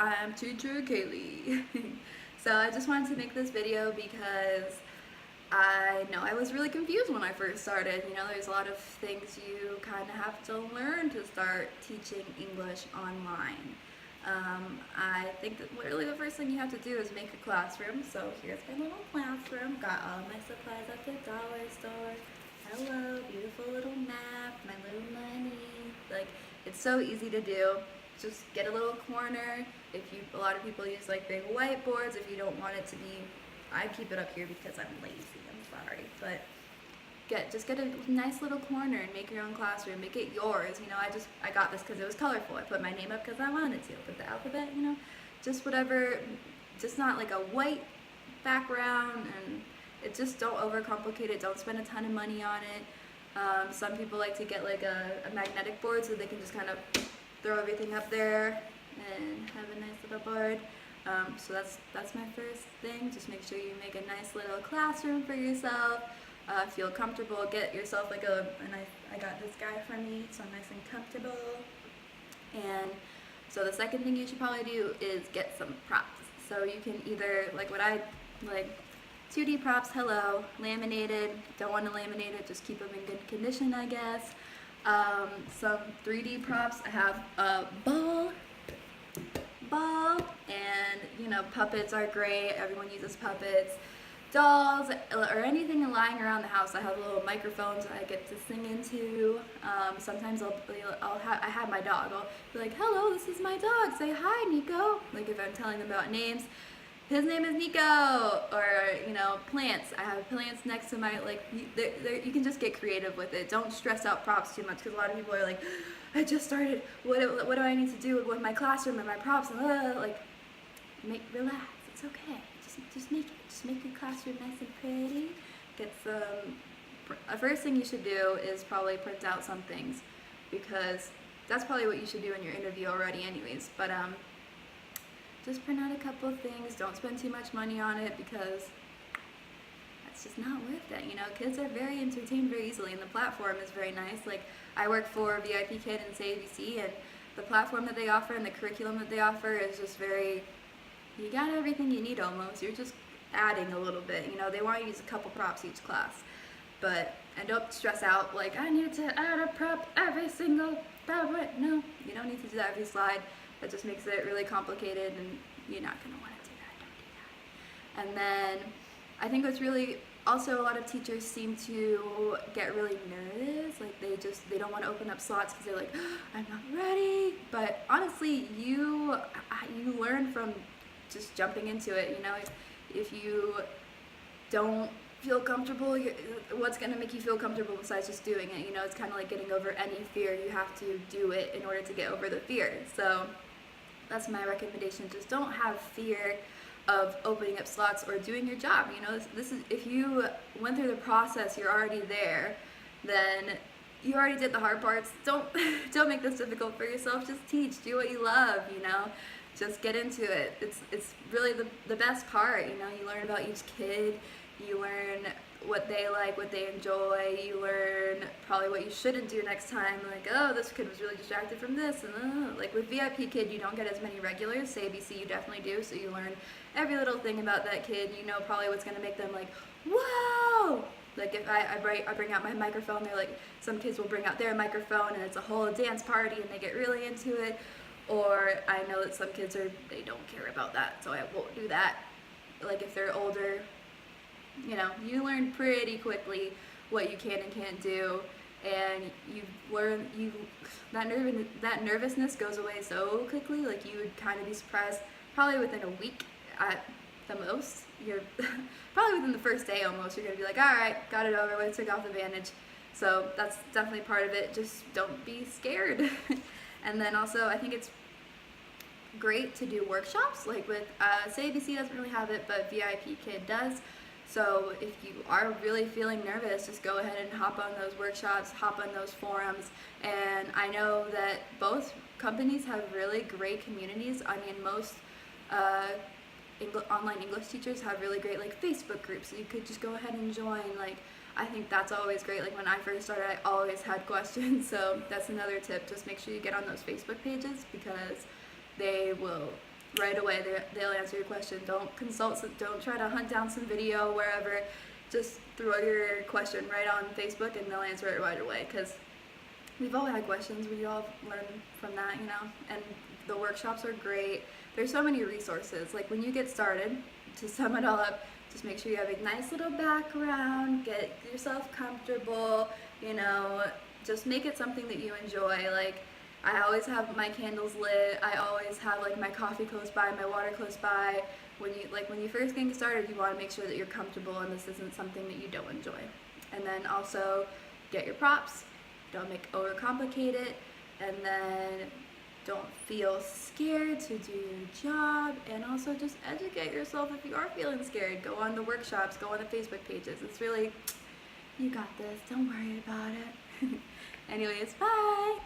I'm teacher Kaylee. So I just wanted to make this video because I know I was really confused when I first started. You know, there's a lot of things you kind of have to learn to start teaching English online. I think that literally the first thing you have to do is make a classroom. So here's my little classroom. Got all my supplies at the dollar store. Hello, beautiful little map, my little money. Like, it's so easy to do. Just get a little corner. A lot of people use like big whiteboards. If you don't want it to be, I keep it up here because I'm lazy. I'm sorry, but just get a nice little corner and make your own classroom. Make it yours. You know, I got this because it was colorful. I put my name up because I wanted to. Put the alphabet. You know, just whatever. Just not like a white background, and it just don't overcomplicate it. Don't spend a ton of money on it. Some people like to get like a magnetic board so they can just kind of throw everything up there and have a nice little board. So that's my first thing. Just make sure you make a nice little classroom for yourself. Feel comfortable. Get yourself like I got this guy for me, so I'm nice and comfortable. And so the second thing you should probably do is get some props. So you can either, like what I like, 2D props, hello, laminated. Don't want to laminate it, just keep them in good condition, I guess. Some 3D props. I have a ball, and you know, puppets are great. Everyone uses puppets. Dolls, or anything lying around the house. I have little microphones I get to sing into. Sometimes I have my dog. I'll be like, hello, this is my dog. Say hi, Nico. Like if I'm telling them about names. His name is Nico. Or, you know, plants. I have plants next to my, like, you can just get creative with it. Don't stress out props too much, because a lot of people are like, I just started. What do I need to do with my classroom and my props? Like, relax. It's okay. Just make your classroom nice and pretty. Get some. The first thing you should do is probably print out some things, because that's probably what you should do in your interview already, anyways. But just print out a couple of things. Don't spend too much money on it, because that's just not worth it. You know, kids are very entertained very easily, and the platform is very nice. Like, I work for VIPKid SayABC, and the platform that they offer and the curriculum that they offer is just very. You got everything you need almost. You're just adding a little bit. You know, they want you to use a couple props each class. And don't stress out like, I need to add a prop every single PowerPoint. No, you don't need to do that every slide. That just makes it really complicated, and you're not going to want to do that. Don't do that. And then I think what's really, also a lot of teachers seem to get really nervous. Like they don't want to open up slots because they're like, I'm not ready. But honestly, you learn from just jumping into it. You know, if you don't feel comfortable, what's going to make you feel comfortable besides just doing it? You know, it's kind of like getting over any fear. You have to do it in order to get over the fear. So that's my recommendation. Just don't have fear of opening up slots or doing your job. You know, this is, if you went through the process, you're already there, then you already did the hard parts. Don't make this difficult for yourself. Just teach. Do what you love, you know. Just get into it. It's really the best part, you know. You learn about each kid. You learn what they like, what they enjoy. You learn probably what you shouldn't do next time. Like, oh, this kid was really distracted from this. And like with VIPKid, you don't get as many regulars. SayABC, you definitely do. So you learn every little thing about that kid. You know probably what's gonna make them like, whoa! Like if I bring out my microphone, they're like, some kids will bring out their microphone and it's a whole dance party and they get really into it. Or I know that some kids they don't care about that, so I won't do that. Like if they're older, you know, you learn pretty quickly what you can and can't do, and you learn that nervousness goes away so quickly. Like you would kind of be surprised, probably within a week at the most. You're probably within the first day almost. You're gonna be like, all right, got it over with, took off the bandage. So that's definitely part of it. Just don't be scared. And then also, I think it's great to do workshops. Like with SayABC doesn't really have it, but VIPKid does. So if you are really feeling nervous, just go ahead and hop on those workshops, hop on those forums. And I know that both companies have really great communities. I mean, most online English teachers have really great like Facebook groups, so you could just go ahead and join. Like, I think that's always great. Like when I first started, I always had questions, so that's another tip. Just make sure you get on those Facebook pages, because they will right away. They'll answer your question. Don't don't try to hunt down some video wherever. Just throw your question right on Facebook and they'll answer it right away, because we've all had questions. We all learn from that, you know, and the workshops are great. There's so many resources. Like when you get started, to sum it all up, just make sure you have a nice little background, get yourself comfortable, you know, just make it something that you enjoy. Like I always have my candles lit, I always have like my coffee close by, my water close by. When you first get started, you want to make sure that you're comfortable and this isn't something that you don't enjoy. And then also get your props, don't overcomplicate it, and then don't feel scared to do your job, and also just educate yourself if you are feeling scared. Go on the workshops, go on the Facebook pages. It's really, you got this, don't worry about it. Anyways, bye!